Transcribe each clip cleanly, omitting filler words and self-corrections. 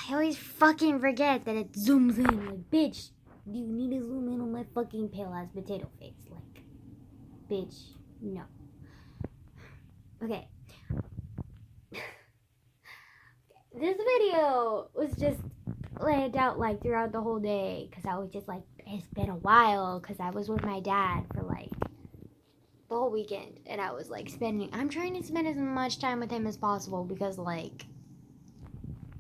I always fucking forget that it zooms in. Like, bitch, do you need to zoom in on my fucking pale ass potato face? Like, bitch, no. Okay. This video was just laid out like throughout the whole day because I was just like, it's been a while because I was with my dad for like the whole weekend and I was like I'm trying to spend as much time with him as possible because like,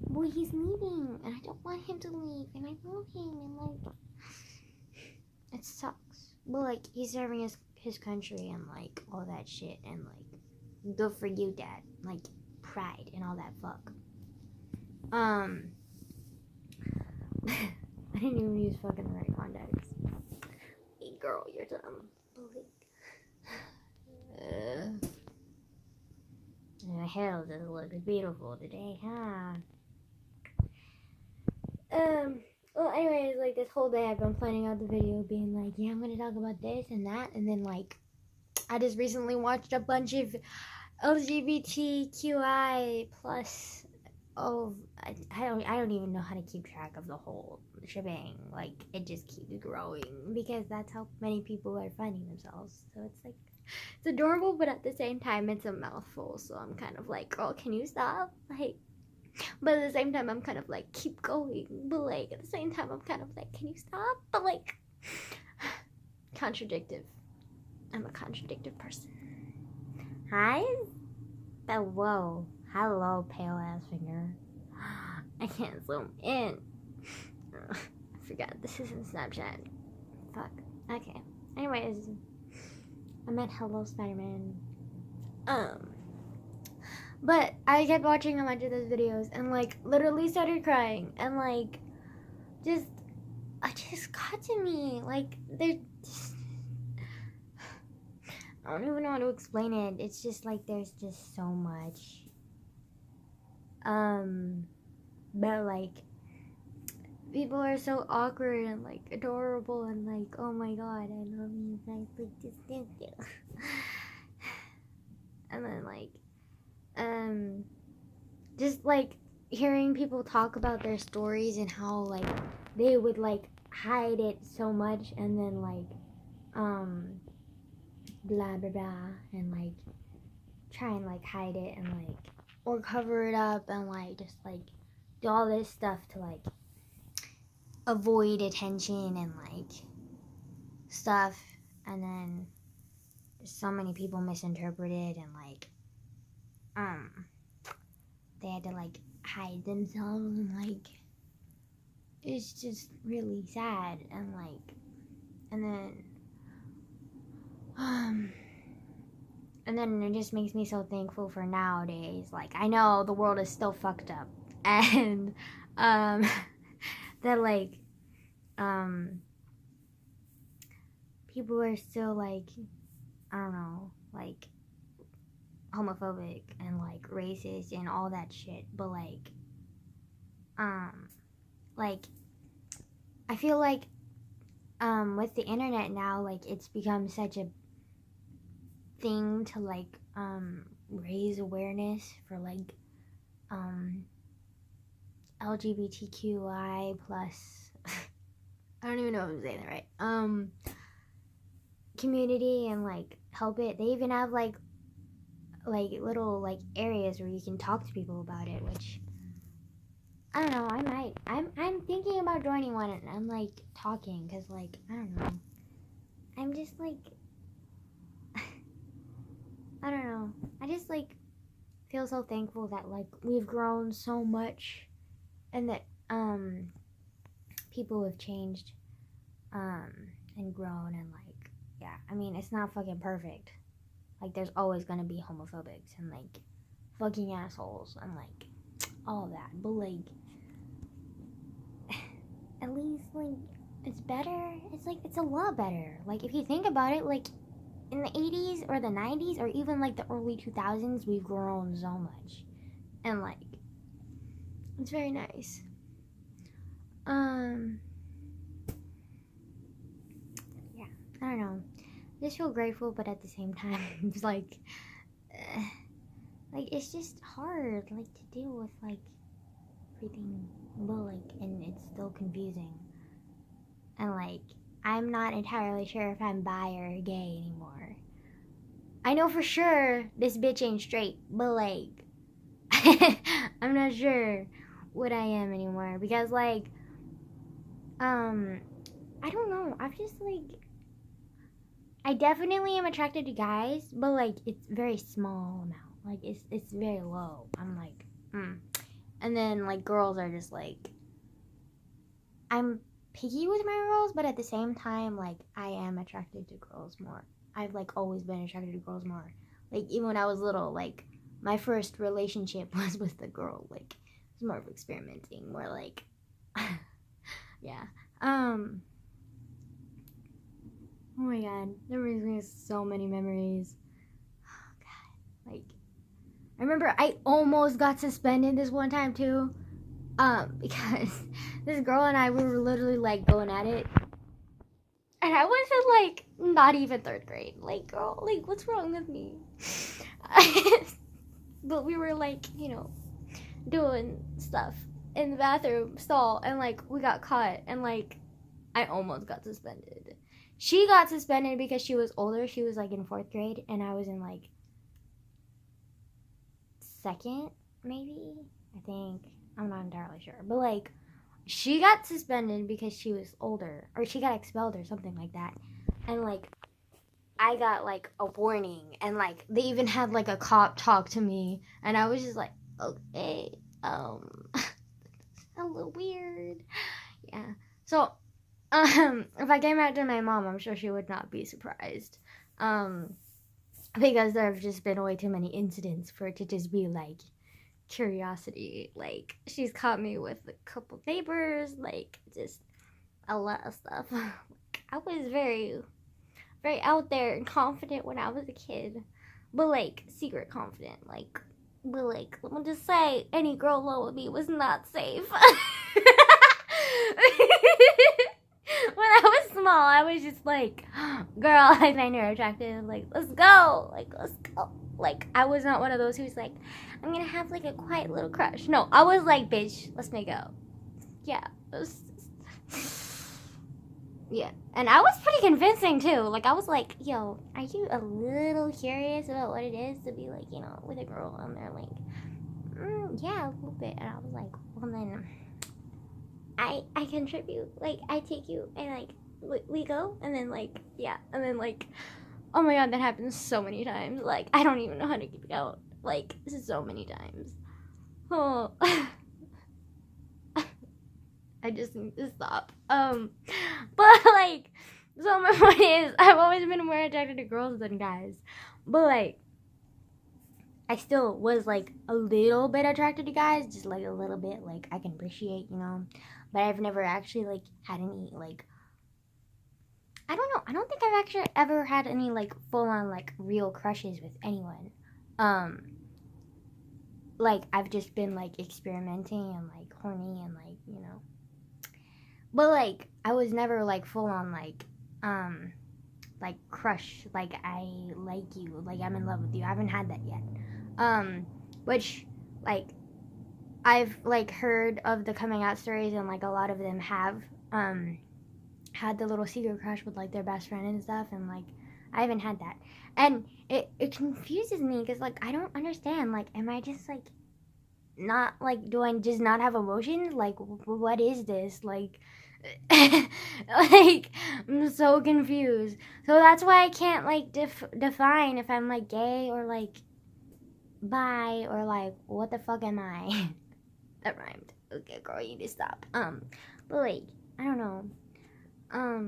well, he's leaving and I don't want him to leave and I love him and like, it sucks. But like, he's serving his country and like all that shit and like, good for you, Dad. Like, pride and all that fuck. I didn't even use fucking the right contacts. Hey girl, you're dumb. Hell, this looks beautiful today, huh? Well, anyways, like this whole day I've been planning out the video being like, yeah, I'm gonna talk about this and that, and then like, I just recently watched a bunch of LGBTQI plus. Oh, I don't even know how to keep track of the whole shebang. Like, it just keeps growing because that's how many people are finding themselves. So it's like, it's adorable, but at the same time, it's a mouthful. So I'm kind of like, girl, can you stop? Like, but at the same time, I'm kind of like, keep going. But like, at the same time, I'm kind of like, can you stop? But like, contradictive. I'm a contradictive person. Hi? Oh, whoa. Hello, pale ass finger. I can't zoom in. I forgot this isn't Snapchat. Fuck. Okay. Anyways, I meant hello, Spider-Man. But I kept watching a bunch of those videos and like literally started crying and like it just got to me. Like they're just, I don't even know how to explain it. It's just like there's just so much. But like people are so awkward and like adorable and like, oh my god, I love you guys, like just thank you. And then like just like hearing people talk about their stories and how like they would like hide it so much and then like blah blah blah and like try and like hide it and like or cover it up and like just like do all this stuff to like avoid attention and like stuff, and then so many people misinterpreted and like they had to like hide themselves and like it's just really sad and like and then it just makes me so thankful for nowadays. Like, I know the world is still fucked up and that like people are still like, I don't know, like homophobic and like racist and all that shit, but like I feel like with the internet now, like it's become such a thing to like raise awareness for like LGBTQI plus I don't even know if I'm saying that right. Community and like help it. They even have like little like areas where you can talk to people about it, which I don't know, I might. I'm thinking about joining one and I'm like talking because like I don't know. I'm just like I don't know. I just like feel so thankful that like we've grown so much and that people have changed and grown and like yeah, I mean it's not fucking perfect. Like there's always gonna be homophobics and like fucking assholes and like all of that. But like at least like it's better. It's like it's a lot better. Like if you think about it, like in the 80s or the 90s or even like the early 2000s, we've grown so much. And like it's very nice. Yeah, I don't know. I just feel grateful, but at the same time, it's like it's just hard, like to deal with like everything but like, and it's still confusing. And like, I'm not entirely sure if I'm bi or gay anymore. I know for sure this bitch ain't straight, but like, I'm not sure what I am anymore because like, I don't know. I've just like, I definitely am attracted to guys, but like, it's very small amount. Like, it's very low. I'm like, and then like girls are just like, I'm picky with my girls, but at the same time, like, I am attracted to girls more. I've like always been attracted to girls more. Like, even when I was little, like, my first relationship was with a girl. Like, it was more of experimenting, more like, yeah. Oh my god, that brings me so many memories. Oh god, like, I remember I almost got suspended this one time too. Because this girl and I, we were literally like going at it. And I was in like not even third grade. Like, girl, like, what's wrong with me? But we were like, doing stuff in the bathroom stall, and like we got caught, and like I almost got suspended. She got suspended because she was older. She was like in fourth grade, and I was in like second, maybe. I think. I'm not entirely sure. But like, she got suspended because she was older, or she got expelled or something like that. And like, I got like a warning, and like they even had like a cop talk to me, and I was just like, okay, a little weird. Yeah. So, if I came out to my mom, I'm sure she would not be surprised. Because there have just been way too many incidents for it to just be like curiosity. Like, she's caught me with a couple neighbors, like just a lot of stuff. I was very, very out there and confident when I was a kid, but like secret confident. But like, let me just say, any girl low with me was not safe. When I was small, I was just like, girl, I find her attractive. Like, let's go. Like, let's go. Like, I was not one of those who's like, I'm gonna have like a quiet little crush. No, I was like, bitch, let's make out. Yeah. Yeah. And I was pretty convincing too. Like, I was like, yo, are you a little curious about what it is to be like, with a girl? And they're like, yeah, a little bit. And I was like, well, then I contribute. Like, I take you and like we go, and then like, yeah, and then like, oh my god, that happens so many times. Like, I don't even know how to keep it out. Like, so many times. Oh, I just need to stop. But like, so my point is, I've always been more attracted to girls than guys. But like, I still was like a little bit attracted to guys, just like a little bit. Like, I can appreciate, But I've never actually like had any like, I don't know. I don't think I've actually ever had any like full on like real crushes with anyone. Like, I've just been like experimenting and like horny and like, But like, I was never like full on like crush, like I like you, like I'm in love with you. I haven't had that yet. Which like, I've like heard of the coming out stories, and like a lot of them have had the little secret crush with like their best friend and stuff, and like I haven't had that. And it confuses me because like I don't understand, like, am I just like not like, do I just not have emotions? Like, what is this? Like, like, I'm so confused. So that's why I can't like define if I'm like gay or like bi, or like what the fuck am I? That rhymed. Okay, girl, you need to stop. But like, I don't know. I have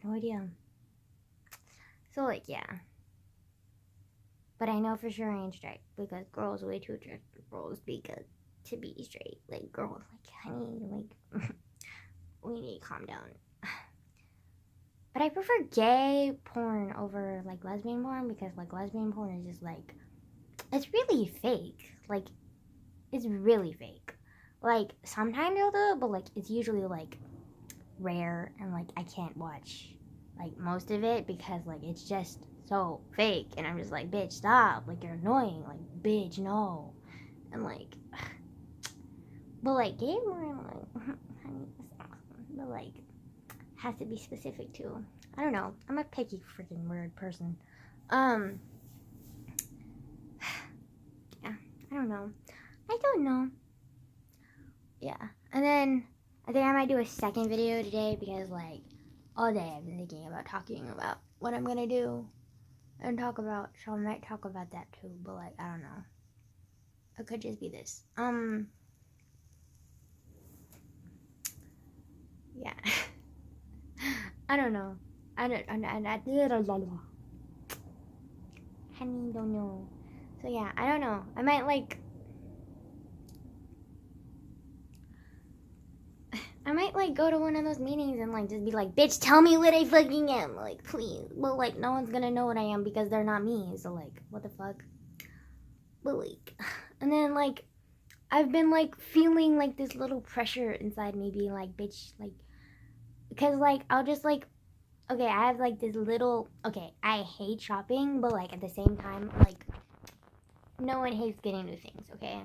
no idea. So like, yeah. But I know for sure I ain't straight, because girls way too attracted to girls because to be straight. Like, girls, like, honey, like, we need to calm down. But I prefer gay porn over like lesbian porn, because like lesbian porn is just like, it's really fake. Like, it's really fake. Like, sometimes they'll do it, but like it's usually like rare, and like I can't watch like most of it because like it's just so fake, and I'm just like, bitch, stop. Like, you're annoying. Like, bitch, no. And like, But like gay porn, like, but like has to be specific too. I don't know. I'm a picky freaking weird person. Yeah, I don't know. Yeah, and then I think I might do a second video today because like all day I've been thinking about talking about what I'm gonna do and talk about. So I might talk about that too. But like I don't know. It could just be this. Yeah. I don't know. I don't know. So yeah, I don't know. I might go to one of those meetings and like just be like, bitch, tell me what I fucking am. Like, please. But like no one's gonna know what I am because they're not me. So like, what the fuck? But like, and then like I've been like feeling like this little pressure inside me being like, bitch, like, because like I'll just like, okay, I have like this little, okay, I hate shopping, but like at the same time, like, no one hates getting new things, okay?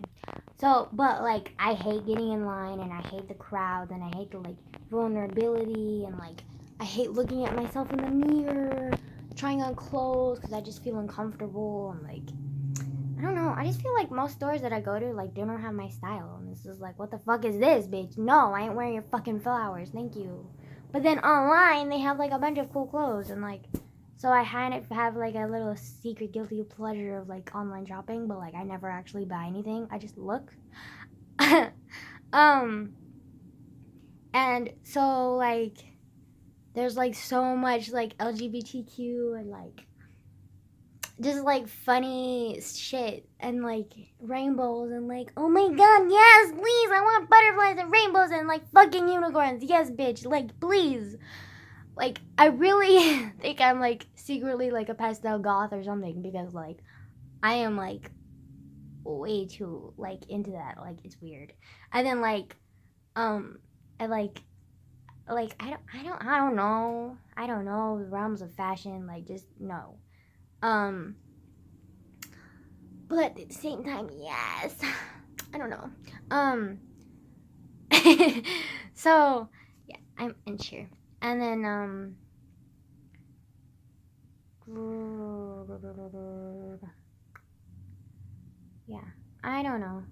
So, but like, I hate getting in line and I hate the crowds and I hate the like vulnerability and like, I hate looking at myself in the mirror, trying on clothes because I just feel uncomfortable and like, I don't know. I just feel like most stores that I go to, like, they don't have my style. And this is like, what the fuck is this, bitch? No, I ain't wearing your fucking flowers. Thank you. But then online, they have, like, a bunch of cool clothes. And, like, so I kind of have, like, a little secret guilty pleasure of, like, online shopping. But, like, I never actually buy anything. I just look. And so, like, there's, like, so much, like, LGBTQ and, like, just like funny shit and like rainbows and like, oh my god, yes, please, I want butterflies and rainbows and like fucking unicorns. Yes, bitch, like, please. Like, I really think I'm like secretly like a pastel goth or something because like I am like way too like into that. Like, it's weird. And then like I like I don't know. I don't know the realms of fashion, like, just no. But at the same time, yes. I don't know. So yeah, I'm unsure. And then yeah, I don't know.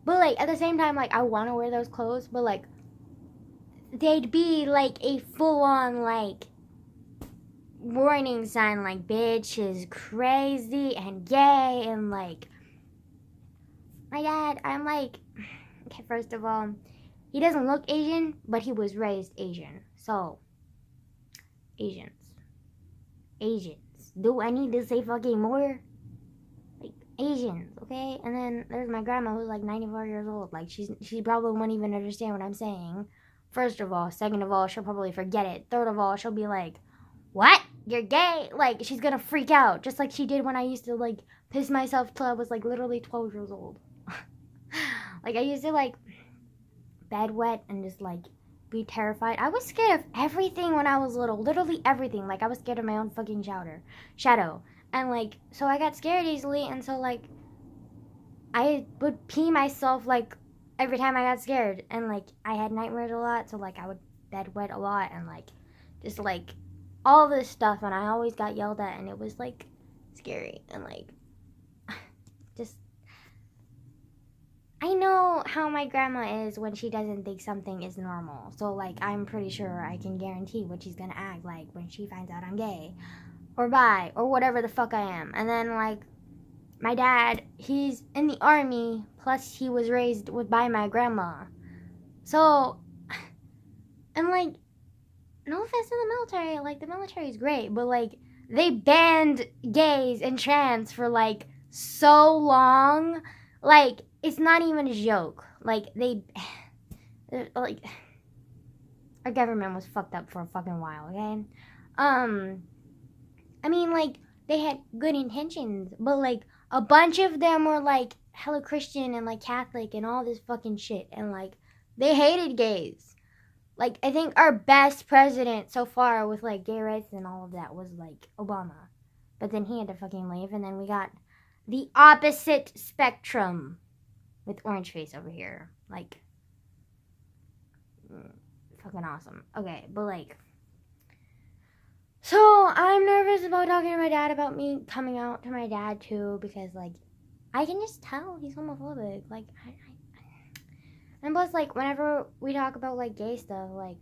But like at the same time, like I want to wear those clothes, but like they'd be like a full on like warning sign, like, bitch is crazy and gay and like my dad, I'm like, okay, first of all, he doesn't look Asian, but he was raised Asian. So Asians. Do I need to say fucking more? Like, Asians, okay? And then there's my grandma who's like 94 years old. Like, she probably won't even understand what I'm saying. First of all. Second of all, she'll probably forget it. Third of all, she'll be like, what? You're gay? Like, she's gonna freak out. Just like she did when I used to, like, piss myself till I was, like, literally 12 years old. Like, I used to, like, bedwet and just, like, be terrified. I was scared of everything when I was little. Literally everything. Like, I was scared of my own fucking shadow. And, like, so I got scared easily. And so, like, I would pee myself, like, every time I got scared. And, like, I had nightmares a lot. So, like, I would bedwet a lot. And, like, just, like, all this stuff. And I always got yelled at. And it was, like, scary. And, like, just, I know how my grandma is when she doesn't think something is normal. So, like, I'm pretty sure I can guarantee what she's gonna act like when she finds out I'm gay. Or bi. Or whatever the fuck I am. And then, like, my dad, he's in the army. Plus, he was raised by my grandma. So, and, like, no offense to the military. Like, the military is great. But, like, they banned gays and trans for, like, so long. Like, it's not even a joke. Like, like, our government was fucked up for a fucking while, okay? I mean, like, they had good intentions, but, like, a bunch of them were, like, hella Christian and, like, Catholic and all this fucking shit. And, like, they hated gays. Like, I think our best president so far with, like, gay rights and all of that was, like, Obama. But then he had to fucking leave, and then we got the opposite spectrum. with orange face over here. Like, fucking awesome. Okay, but like, so I'm nervous about talking to my dad about me coming out to my dad too, because like, I can just tell he's homophobic. Like, and plus, like, whenever we talk about like gay stuff, like,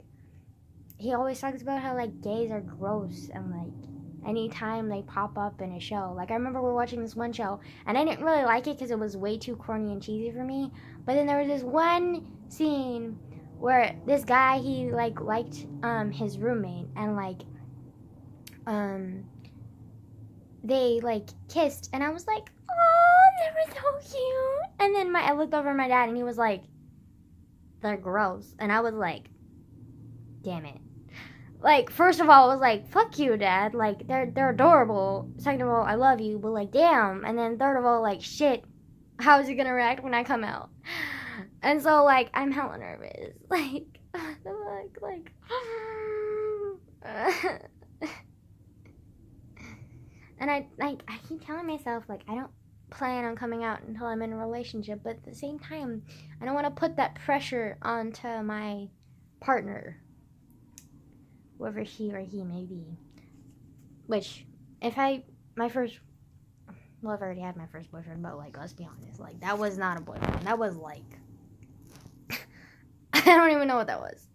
he always talks about how like gays are gross, and like anytime they pop up in a show, like I remember we were watching this one show and I didn't really like it because it was way too corny and cheesy for me, but then there was this one scene where this guy, he like liked his roommate, and like they like kissed, and I was like, oh, they were so cute. And then I looked over at my dad and he was like, they're gross. And I was like, damn it. Like, first of all, I was like, fuck you, Dad. Like, they're adorable. Second of all, I love you, but like, damn. And then third of all, like, shit, how is he gonna react when I come out? And so, like, I'm hella nervous. Like, and I keep telling myself, like, I don't plan on coming out until I'm in a relationship, but at the same time, I don't want to put that pressure onto my partner, whoever she or he may be. Which, if I've already had my first boyfriend, but like, let's be honest, like, that was not a boyfriend. That was like, I don't even know what that was.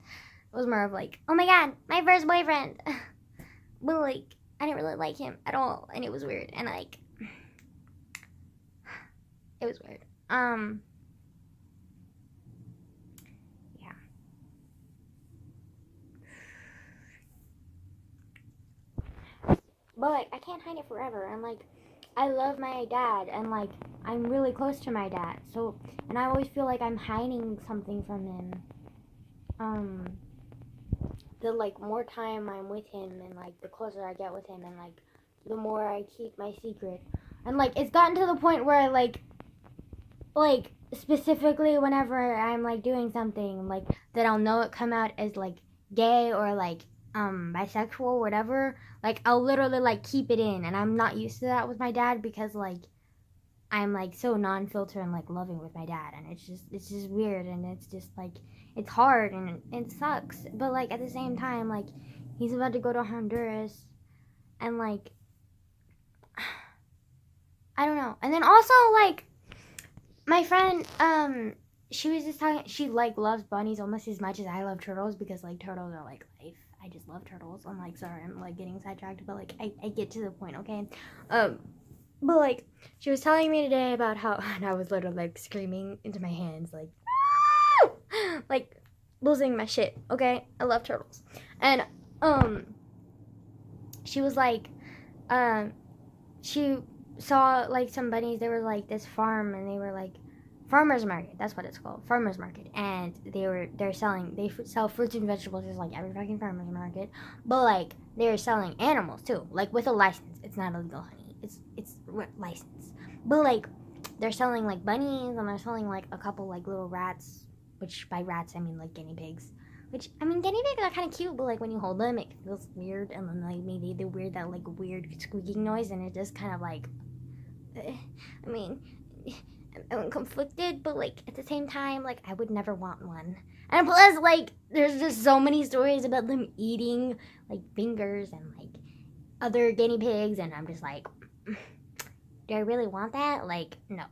It was more of like, oh my god, my first boyfriend. But like, I didn't really like him at all, and it was weird, and like, it was weird. Yeah. But like, I can't hide it forever. And like, I love my dad, and like, I'm really close to my dad. So, and I always feel like I'm hiding something from him. The like more time I'm with him, and like the closer I get with him, and like the more I keep my secret. And like, it's gotten to the point where I like specifically whenever I'm like doing something like that, I'll know it come out as like gay or like bisexual or whatever, like I'll literally like keep it in, and I'm not used to that with my dad because like I'm like so non-filter and like loving with my dad, and it's just weird, and it's just like, it's hard, and it sucks, but like at the same time, like he's about to go to Honduras, and like I don't know. And then also like my friend, she was just talking, she like loves bunnies almost as much as I love turtles, because like turtles are like life. I just love turtles. I'm like, sorry, I'm like getting sidetracked, but like I get to the point, okay? But like, she was telling me today about how, and I was literally like screaming into my hands, like, like losing my shit, okay? I love turtles. And she was like, she saw like some bunnies, they were like this farm, and they were like farmers market, that's what it's called, farmers market, and they sell fruits and vegetables just like every fucking farmers market, but like they're selling animals too, like with a license. It's not illegal, honey, it's licensed, but like they're selling like bunnies, and they're selling like a couple like little rats, which by rats I mean like guinea pigs, which I mean guinea pigs are kind of cute, but like when you hold them it feels weird, and then like maybe they weird that like weird squeaking noise, and it just kind of like I mean, I'm conflicted, but like at the same time, like I would never want one. And plus, like there's just so many stories about them eating like fingers and like other guinea pigs, and I'm just like, do I really want that? Like, no.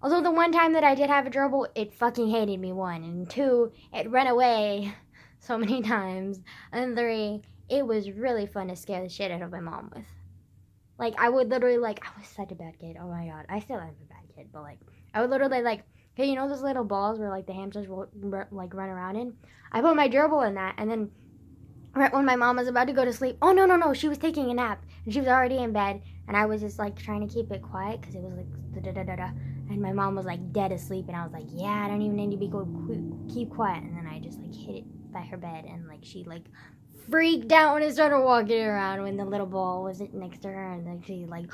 Although the one time that I did have a gerbil, it fucking hated me, 1, and 2, it ran away so many times, and 3, it was really fun to scare the shit out of my mom with. Like, I would literally, like, I was such a bad kid. Oh, my God. I still am a bad kid. But, like, I would literally, like, okay, you know those little balls where, like, the hamsters will, like, run around in? I put my gerbil in that. And then right when my mom was about to go to sleep, oh, no. She was taking a nap. And she was already in bed. And I was just, like, trying to keep it quiet because it was, like, da-da-da-da-da. And my mom was, like, dead asleep. And I was like, yeah, I don't even need to be keep quiet. And then I just, like, hit it by her bed. And, like, she, like, freaked out when I started walking around when the little ball was next to her, and then she like,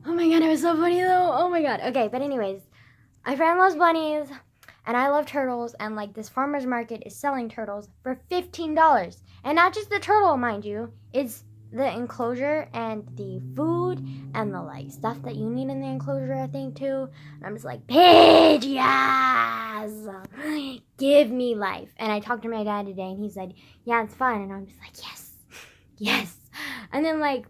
oh my god, it was so funny though, oh my god. Okay, but anyways, my friend loves bunnies, and I love turtles, and like this farmer's market is selling turtles for $15, and not just the turtle, mind you, it's the enclosure and the food and the like stuff that you need in the enclosure, I think too. And I'm just like, Paige, yes, give me life. And I talked to my dad today, and he said, yeah, it's fun. And I'm just like, yes, yes. And then like,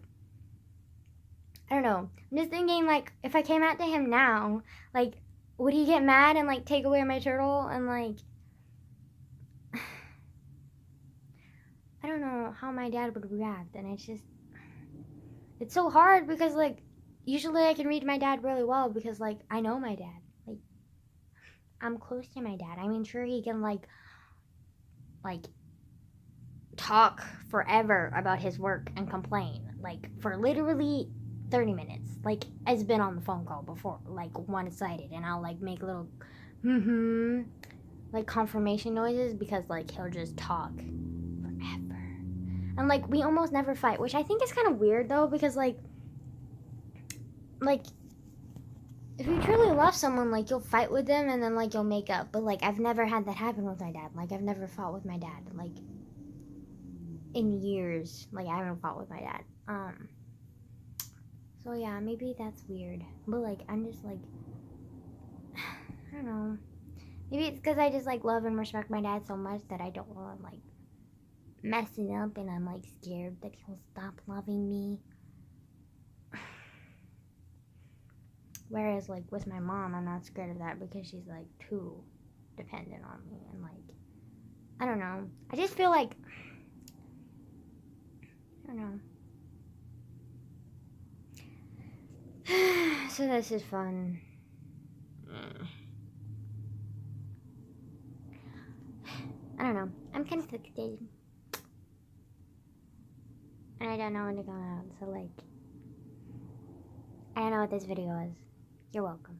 I don't know. I'm just thinking like, if I came out to him now, like, would he get mad and like take away my turtle and like? I don't know how my dad would react, and it's so hard because, like, usually I can read my dad really well because, like, I know my dad. Like, I'm close to my dad. I mean, sure, he can, like, talk forever about his work and complain, like, for literally 30 minutes. Like, I've been on the phone call before, like, one-sided, and I'll, like, make little, like, confirmation noises because, like, he'll just talk forever. And, like, we almost never fight, which I think is kind of weird, though, because, like, if you truly love someone, like, you'll fight with them and then, like, you'll make up. But, like, I've never had that happen with my dad. Like, I've never fought with my dad, like, in years. Like, I haven't fought with my dad. So, yeah, maybe that's weird. But, like, I'm just, like, I don't know. Maybe it's because I just, like, love and respect my dad so much that I don't want to, like, messing up, and I'm like scared that he'll stop loving me. Whereas like with my mom, I'm not scared of that because she's like too dependent on me, and like, I don't know. I just feel like, I don't know. So this is fun. I don't know. I'm kind of fixated. And I don't know when to go out, so like, I don't know what this video is. You're welcome.